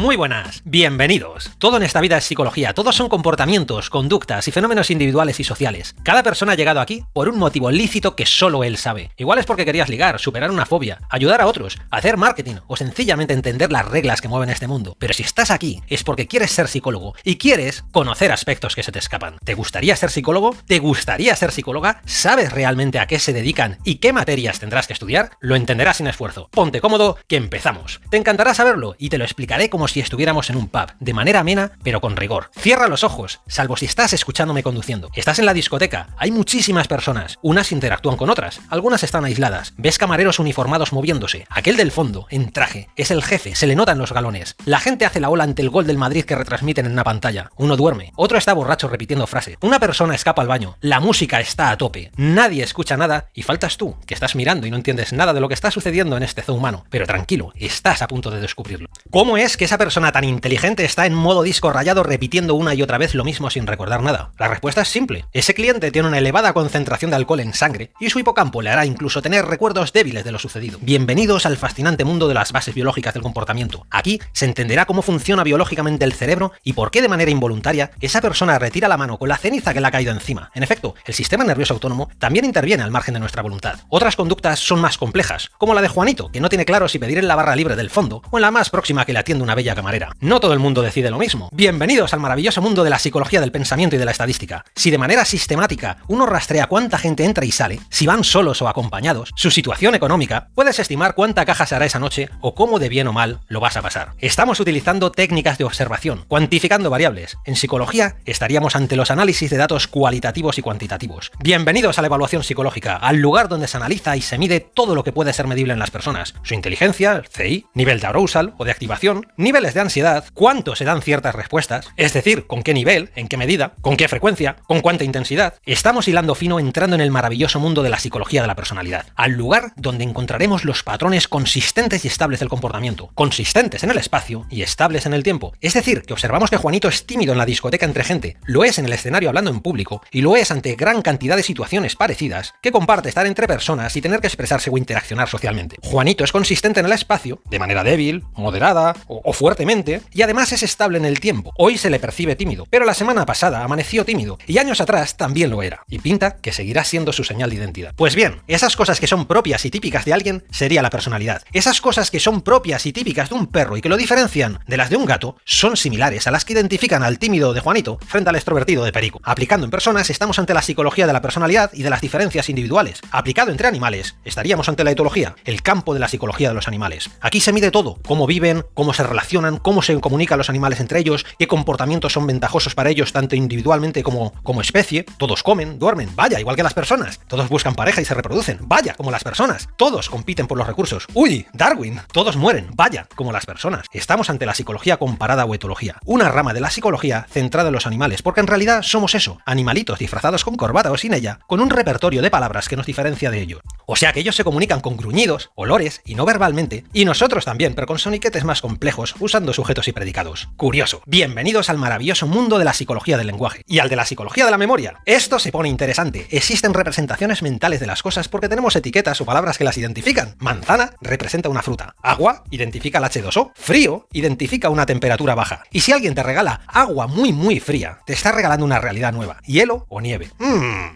Muy buenas, bienvenidos. Todo en esta vida es psicología, todos son comportamientos, conductas y fenómenos individuales y sociales. Cada persona ha llegado aquí por un motivo lícito que solo él sabe. Igual es porque querías ligar, superar una fobia, ayudar a otros, hacer marketing o sencillamente entender las reglas que mueven este mundo. Pero si estás aquí es porque quieres ser psicólogo y quieres conocer aspectos que se te escapan. ¿Te gustaría ser psicólogo? ¿Te gustaría ser psicóloga? ¿Sabes realmente a qué se dedican y qué materias tendrás que estudiar? Lo entenderás sin esfuerzo. Ponte cómodo, que empezamos. Te encantará saberlo y te lo explicaré como si estuviéramos en un pub, de manera amena, pero con rigor. Cierra los ojos, salvo si estás escuchándome conduciendo. Estás en la discoteca, hay muchísimas personas, unas interactúan con otras, algunas están aisladas, ves camareros uniformados moviéndose, aquel del fondo, en traje, es el jefe, se le notan los galones. La gente hace la ola ante el gol del Madrid que retransmiten en una pantalla. Uno duerme, otro está borracho repitiendo frases, una persona escapa al baño, la música está a tope, nadie escucha nada y faltas tú, que estás mirando y no entiendes nada de lo que está sucediendo en este zoo humano. Pero tranquilo, estás a punto de descubrirlo. ¿Cómo es que esa persona tan inteligente está en modo disco rayado repitiendo una y otra vez lo mismo sin recordar nada? La respuesta es simple. Ese cliente tiene una elevada concentración de alcohol en sangre y su hipocampo le hará incluso tener recuerdos débiles de lo sucedido. Bienvenidos al fascinante mundo de las bases biológicas del comportamiento. Aquí se entenderá cómo funciona biológicamente el cerebro y por qué de manera involuntaria esa persona retira la mano con la ceniza que le ha caído encima. En efecto, el sistema nervioso autónomo también interviene al margen de nuestra voluntad. Otras conductas son más complejas, como la de Juanito, que no tiene claro si pedir en la barra libre del fondo o en la más próxima que le atiende una bella camarera. No todo el mundo decide lo mismo. Bienvenidos al maravilloso mundo de la psicología del pensamiento y de la estadística. Si de manera sistemática uno rastrea cuánta gente entra y sale, si van solos o acompañados, su situación económica, puedes estimar cuánta caja se hará esa noche o cómo de bien o mal lo vas a pasar. Estamos utilizando técnicas de observación, cuantificando variables. En psicología estaríamos ante los análisis de datos cualitativos y cuantitativos. Bienvenidos a la evaluación psicológica, al lugar donde se analiza y se mide todo lo que puede ser medible en las personas. Su inteligencia, CI, nivel de arousal o de activación, niveles de ansiedad, cuánto se dan ciertas respuestas, es decir, con qué nivel, en qué medida, con qué frecuencia, con cuánta intensidad. Estamos hilando fino entrando en el maravilloso mundo de la psicología de la personalidad, al lugar donde encontraremos los patrones consistentes y estables del comportamiento, consistentes en el espacio y estables en el tiempo. Es decir, que observamos que Juanito es tímido en la discoteca entre gente, lo es en el escenario hablando en público y lo es ante gran cantidad de situaciones parecidas que comparte estar entre personas y tener que expresarse o interaccionar socialmente. Juanito es consistente en el espacio, de manera débil, moderada o fuertemente, y además es estable en el tiempo. Hoy se le percibe tímido, pero la semana pasada amaneció tímido, y años atrás también lo era, y pinta que seguirá siendo su señal de identidad. Pues bien, esas cosas que son propias y típicas de alguien sería la personalidad. Esas cosas que son propias y típicas de un perro y que lo diferencian de las de un gato son similares a las que identifican al tímido de Juanito frente al extrovertido de Perico. Aplicando en personas estamos ante la psicología de la personalidad y de las diferencias individuales. Aplicado entre animales estaríamos ante la etología, el campo de la psicología de los animales. Aquí se mide todo, cómo viven, cómo se relacionan, cómo se comunican los animales entre ellos, qué comportamientos son ventajosos para ellos tanto individualmente como especie. Todos comen, duermen, vaya, igual que las personas. Todos buscan pareja y se reproducen, vaya, como las personas. Todos compiten por los recursos. ¡Uy! Darwin. Todos mueren, vaya, como las personas. Estamos ante la psicología comparada o etología, una rama de la psicología centrada en los animales, porque en realidad somos eso, animalitos disfrazados con corbata o sin ella, con un repertorio de palabras que nos diferencia de ellos. O sea que ellos se comunican con gruñidos, olores y no verbalmente, y nosotros también, pero con soniquetes más complejos, usando sujetos y predicados. Curioso. Bienvenidos al maravilloso mundo de la psicología del lenguaje y al de la psicología de la memoria. Esto se pone interesante. Existen representaciones mentales de las cosas porque tenemos etiquetas o palabras que las identifican. Manzana representa una fruta. Agua identifica el H2O. Frío identifica una temperatura baja. Y si alguien te regala agua muy fría, te está regalando una realidad nueva. Hielo o nieve.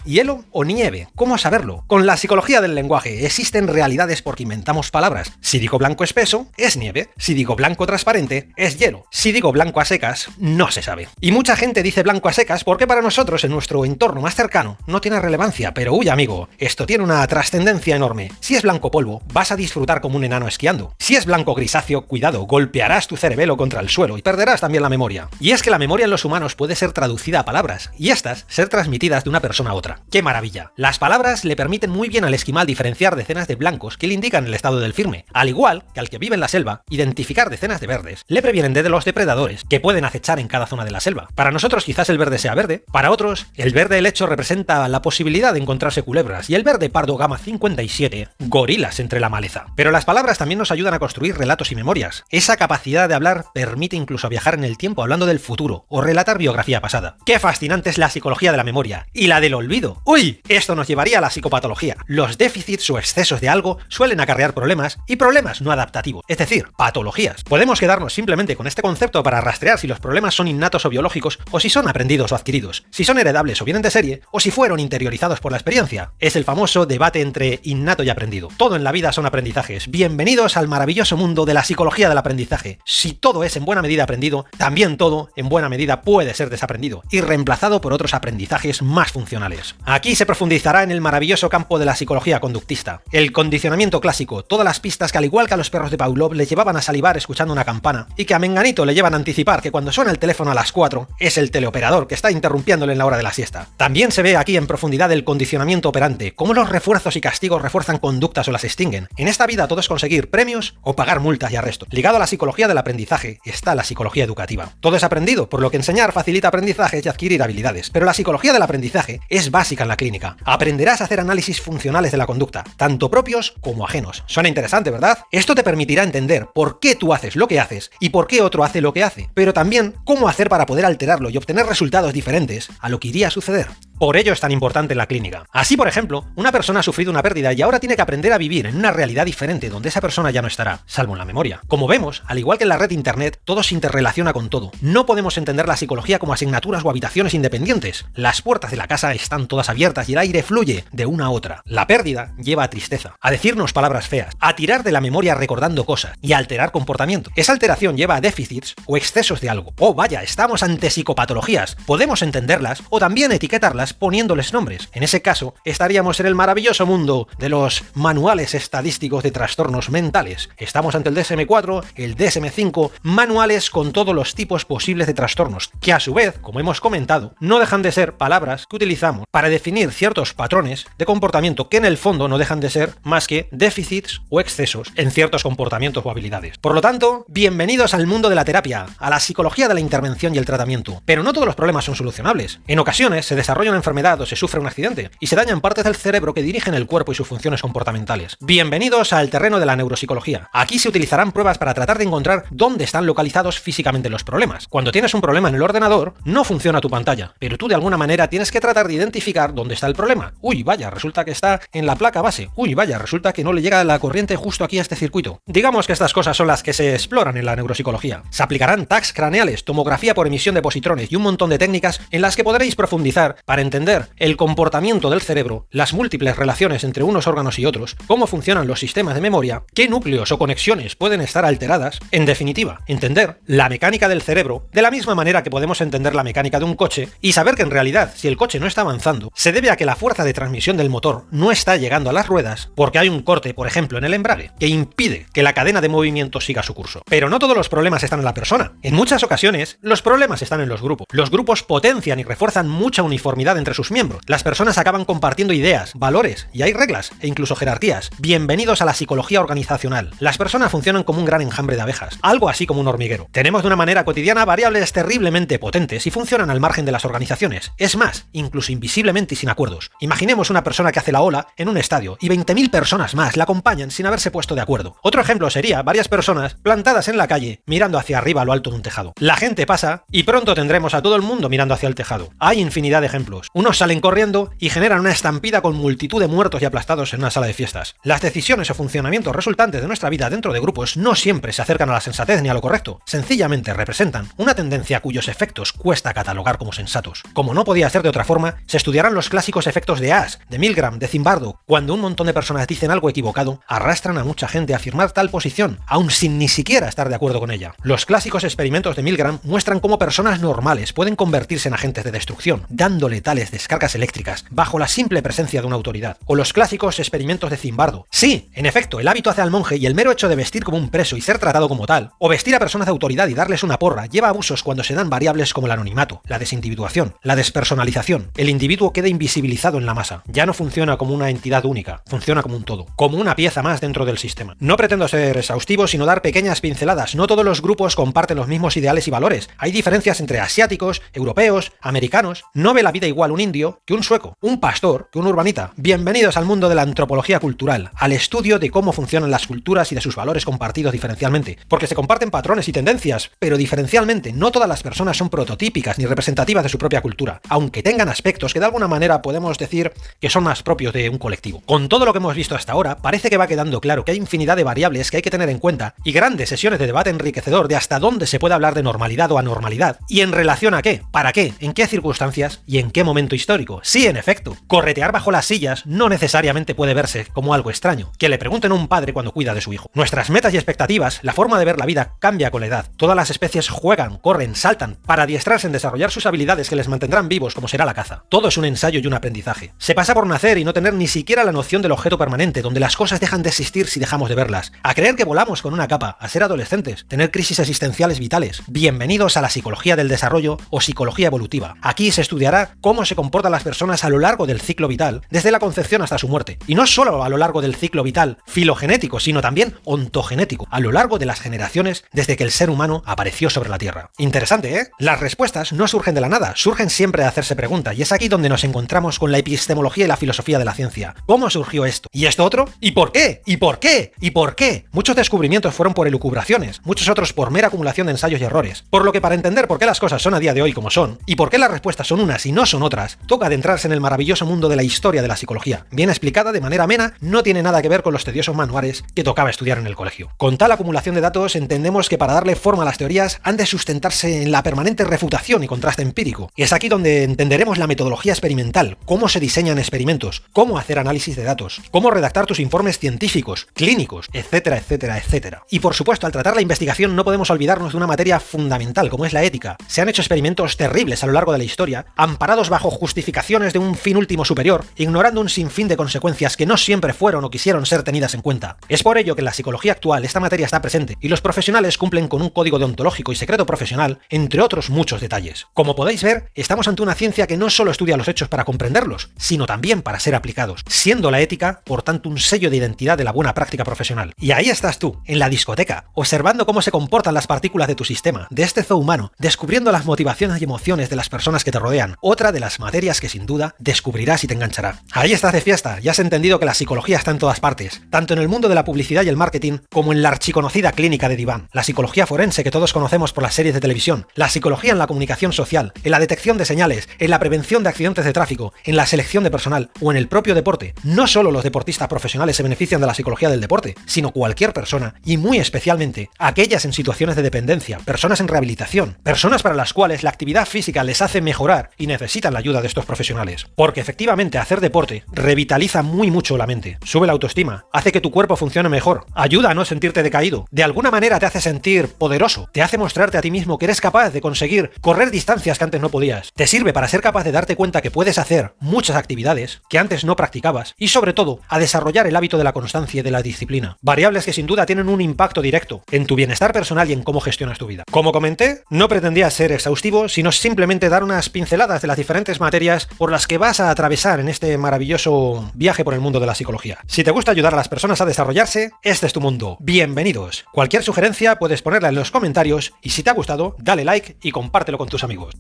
Hielo o nieve. ¿Cómo saberlo? Con la psicología del lenguaje existen realidades porque inventamos palabras. Si digo blanco espeso, es nieve. Si digo blanco transparente, es hielo. Si digo blanco a secas, no se sabe. Y mucha gente dice blanco a secas porque para nosotros en nuestro entorno más cercano no tiene relevancia, pero uy amigo, esto tiene una trascendencia enorme. Si es blanco polvo, vas a disfrutar como un enano esquiando. Si es blanco grisáceo, cuidado, golpearás tu cerebelo contra el suelo y perderás también la memoria. Y es que la memoria en los humanos puede ser traducida a palabras y estas ser transmitidas de una persona a otra. ¡Qué maravilla! Las palabras le permiten muy bien al esquimal diferenciar decenas de blancos que le indican el estado del firme, al igual que al que vive en la selva, identificar decenas de verdes le previenen de los depredadores que pueden acechar en cada zona de la selva. Para nosotros quizás el verde sea verde, para otros el verde helecho representa la posibilidad de encontrarse culebras y el verde pardo gama 57 gorilas entre la maleza. Pero las palabras también nos ayudan a construir relatos y memorias. Esa capacidad de hablar permite incluso viajar en el tiempo hablando del futuro o relatar biografía pasada. ¡Qué fascinante es la psicología de la memoria! Y la del olvido. ¡Uy! Esto nos llevaría a la psicopatología. Los déficits o excesos de algo suelen acarrear problemas y problemas no adaptativos, es decir, patologías. Podemos quedar quedarnos simplemente con este concepto para rastrear si los problemas son innatos o biológicos, o si son aprendidos o adquiridos, si son heredables o vienen de serie, o si fueron interiorizados por la experiencia. Es el famoso debate entre innato y aprendido. Todo en la vida son aprendizajes. Bienvenidos al maravilloso mundo de la psicología del aprendizaje. Si todo es en buena medida aprendido, también todo en buena medida puede ser desaprendido y reemplazado por otros aprendizajes más funcionales. Aquí se profundizará en el maravilloso campo de la psicología conductista. El condicionamiento clásico, todas las pistas que al igual que a los perros de Pavlov le llevaban a salivar escuchando una campana y que a Menganito le llevan a anticipar que cuando suena el teléfono a las 4 es el teleoperador que está interrumpiéndole en la hora de la siesta. También se ve aquí en profundidad el condicionamiento operante, cómo los refuerzos y castigos refuerzan conductas o las extinguen. En esta vida todo es conseguir premios o pagar multas y arrestos. Ligado a la psicología del aprendizaje está la psicología educativa. Todo es aprendido, por lo que enseñar facilita aprendizajes y adquirir habilidades, pero la psicología del aprendizaje es básica en la clínica. Aprenderás a hacer análisis funcionales de la conducta, tanto propios como ajenos. Suena interesante, ¿verdad? Esto te permitirá entender por qué tú haces lo que haces y por qué otro hace lo que hace, pero también cómo hacer para poder alterarlo y obtener resultados diferentes a lo que iría a suceder. Por ello es tan importante en la clínica. Así, por ejemplo, una persona ha sufrido una pérdida y ahora tiene que aprender a vivir en una realidad diferente donde esa persona ya no estará, salvo en la memoria. Como vemos, al igual que en la red internet, todo se interrelaciona con todo. No podemos entender la psicología como asignaturas o habitaciones independientes. Las puertas de la casa están todas abiertas y el aire fluye de una a otra. La pérdida lleva a tristeza, a decirnos palabras feas, a tirar de la memoria recordando cosas y a alterar comportamiento. Esa alteración lleva a déficits o excesos de algo. Oh, vaya, estamos ante psicopatologías. Podemos entenderlas o también etiquetarlas poniéndoles nombres. En ese caso, estaríamos en el maravilloso mundo de los manuales estadísticos de trastornos mentales. Estamos ante el DSM-4, el DSM-5, manuales con todos los tipos posibles de trastornos, que a su vez, como hemos comentado, no dejan de ser palabras que utilizamos para definir ciertos patrones de comportamiento que en el fondo no dejan de ser más que déficits o excesos en ciertos comportamientos o habilidades. Por lo tanto, bienvenidos al mundo de la terapia, a la psicología de la intervención y el tratamiento. Pero no todos los problemas son solucionables. En ocasiones se desarrolla una enfermedad o se sufre un accidente y se dañan partes del cerebro que dirigen el cuerpo y sus funciones comportamentales. Bienvenidos al terreno de la neuropsicología. Aquí se utilizarán pruebas para tratar de encontrar dónde están localizados físicamente los problemas. Cuando tienes un problema en el ordenador, no funciona tu pantalla, pero tú de alguna manera tienes que tratar de identificar dónde está el problema. Uy, vaya, resulta que está en la placa base. Uy, vaya, resulta que no le llega la corriente justo aquí a este circuito. Digamos que estas cosas son las que se exploran en la neuropsicología. Se aplicarán tags craneales, tomografía por emisión de positrones y un montón de técnicas en las que podréis profundizar para entender el comportamiento del cerebro, las múltiples relaciones entre unos órganos y otros, cómo funcionan los sistemas de memoria, qué núcleos o conexiones pueden estar alteradas, en definitiva, entender la mecánica del cerebro de la misma manera que podemos entender la mecánica de un coche y saber que en realidad, si el coche no está avanzando, se debe a que la fuerza de transmisión del motor no está llegando a las ruedas porque hay un corte, por ejemplo, en el embrague, que impide que la cadena de movimiento siga su curso. Pero no todos los problemas están en la persona. En muchas ocasiones, los problemas están en los grupos. Los grupos potencian y refuerzan mucha uniformidad entre sus miembros. Las personas acaban compartiendo ideas, valores, y hay reglas e incluso jerarquías. Bienvenidos a la psicología organizacional. Las personas funcionan como un gran enjambre de abejas, algo así como un hormiguero. Tenemos de una manera cotidiana variables terriblemente potentes y funcionan al margen de las organizaciones. Es más, incluso invisiblemente y sin acuerdos. Imaginemos una persona que hace la ola en un estadio y 20.000 personas más la acompañan sin haberse puesto de acuerdo. Otro ejemplo sería varias personas plantadas en la calle mirando hacia arriba a lo alto de un tejado. La gente pasa y pronto tendremos a todo el mundo mirando hacia el tejado. Hay infinidad de ejemplos. Unos salen corriendo y generan una estampida con multitud de muertos y aplastados en una sala de fiestas. Las decisiones o funcionamientos resultantes de nuestra vida dentro de grupos no siempre se acercan a la sensatez ni a lo correcto. Sencillamente representan una tendencia cuyos efectos cuesta catalogar como sensatos. Como no podía ser de otra forma, se estudiarán los clásicos efectos de Ash, de Milgram, de Zimbardo. Cuando un montón de personas dicen algo equivocado, arrastran a mucha gente a afirmar tal posición, aun sin ni siquiera estar de acuerdo con ella. Los clásicos experimentos de Milgram muestran cómo personas normales pueden convertirse en agentes de destrucción, dándole tales descargas eléctricas bajo la simple presencia de una autoridad. O los clásicos experimentos de Zimbardo. Sí, en efecto, el hábito hace al monje y el mero hecho de vestir como un preso y ser tratado como tal, o vestir a personas de autoridad y darles una porra, lleva a abusos cuando se dan variables como el anonimato, la desindividuación, la despersonalización. El individuo queda invisibilizado en la masa. Ya no funciona como una entidad única, funciona como un todo, como una pieza más dentro del sistema. No pretendo ser exhaustivo, sino dar pequeñas pinceladas. No todos los grupos comparten los mismos ideales y valores. Hay diferencias entre asiáticos, europeos, americanos. No ve la vida igual igual un indio que un sueco, un pastor que un urbanita. Bienvenidos al mundo de la antropología cultural, al estudio de cómo funcionan las culturas y de sus valores compartidos diferencialmente. Porque se comparten patrones y tendencias, pero diferencialmente. No todas las personas son prototípicas ni representativas de su propia cultura, aunque tengan aspectos que de alguna manera podemos decir que son más propios de un colectivo. Con todo lo que hemos visto hasta ahora, parece que va quedando claro que hay infinidad de variables que hay que tener en cuenta y grandes sesiones de debate enriquecedor de hasta dónde se puede hablar de normalidad o anormalidad, y en relación a qué, para qué, en qué circunstancias y en qué momento histórico. Sí, en efecto, corretear bajo las sillas no necesariamente puede verse como algo extraño. Que le pregunten a un padre cuando cuida de su hijo. Nuestras metas y expectativas, la forma de ver la vida cambia con la edad. Todas las especies juegan, corren, saltan para adiestrarse en desarrollar sus habilidades que les mantendrán vivos, como será la caza. Todo es un ensayo y un aprendizaje. Se pasa por nacer y no tener ni siquiera la noción del objeto permanente, donde las cosas dejan de existir si dejamos de verlas, a creer que volamos con una capa, a ser adolescentes, tener crisis existenciales vitales. Bienvenidos a la psicología del desarrollo o psicología evolutiva. Aquí se estudiará cómo se comportan las personas a lo largo del ciclo vital, desde la concepción hasta su muerte. Y no solo a lo largo del ciclo vital filogenético, sino también ontogenético, a lo largo de las generaciones desde que el ser humano apareció sobre la Tierra. Interesante, ¿eh? Las respuestas no surgen de la nada, surgen siempre de hacerse preguntas, y es aquí donde nos encontramos con la epistemología y la filosofía de la ciencia. ¿Cómo surgió esto? ¿Y esto otro? ¿Y por qué? ¿Y por qué? ¿Y por qué? Muchos descubrimientos fueron por elucubraciones, muchos otros por mera acumulación de ensayos y errores. Por lo que para entender por qué las cosas son a día de hoy como son, y por qué las respuestas son unas y no son otras, toca adentrarse en el maravilloso mundo de la historia de la psicología. Bien explicada de manera amena, no tiene nada que ver con los tediosos manuales que tocaba estudiar en el colegio. Con tal acumulación de datos, entendemos que para darle forma a las teorías han de sustentarse en la permanente refutación y contraste empírico. Y es aquí donde entenderemos la metodología experimental, cómo se diseñan experimentos, cómo hacer análisis de datos, cómo redactar tus informes científicos, clínicos, etcétera, etcétera, etcétera. Y por supuesto, al tratar la investigación no podemos olvidarnos de una materia fundamental como es la ética. Se han hecho experimentos terribles a lo largo de la historia, amparados bajo justificaciones de un fin último superior, ignorando un sinfín de consecuencias que no siempre fueron o quisieron ser tenidas en cuenta. Es por ello que en la psicología actual esta materia está presente, y los profesionales cumplen con un código deontológico y secreto profesional, entre otros muchos detalles. Como podéis ver, estamos ante una ciencia que no solo estudia los hechos para comprenderlos, sino también para ser aplicados, siendo la ética, por tanto, un sello de identidad de la buena práctica profesional. Y ahí estás tú, en la discoteca, observando cómo se comportan las partículas de tu sistema, de este zoo humano, descubriendo las motivaciones y emociones de las personas que te rodean, otra de las materias que sin duda descubrirás y te enganchará. Ahí estás de fiesta, ya has entendido que la psicología está en todas partes, tanto en el mundo de la publicidad y el marketing, como en la archiconocida clínica de diván, la psicología forense que todos conocemos por las series de televisión, la psicología en la comunicación social, en la detección de señales, en la prevención de accidentes de tráfico, en la selección de personal o en el propio deporte. No solo los deportistas profesionales se benefician de la psicología del deporte, sino cualquier persona, y muy especialmente aquellas en situaciones de dependencia, personas en rehabilitación, personas para las cuales la actividad física les hace mejorar y necesitan la ayuda de estos profesionales. Porque efectivamente hacer deporte revitaliza muy mucho la mente, sube la autoestima, hace que tu cuerpo funcione mejor, ayuda a no sentirte decaído, de alguna manera te hace sentir poderoso, te hace mostrarte a ti mismo que eres capaz de conseguir correr distancias que antes no podías, te sirve para ser capaz de darte cuenta que puedes hacer muchas actividades que antes no practicabas y sobre todo a desarrollar el hábito de la constancia y de la disciplina, variables que sin duda tienen un impacto directo en tu bienestar personal y en cómo gestionas tu vida. Como comenté, no pretendía ser exhaustivo, sino simplemente dar unas pinceladas de las diferentes materias por las que vas a atravesar en este maravilloso viaje por el mundo de la psicología. Si te gusta ayudar a las personas a desarrollarse, este es tu mundo. Bienvenidos. Cualquier sugerencia puedes ponerla en los comentarios y si te ha gustado, dale like y compártelo con tus amigos.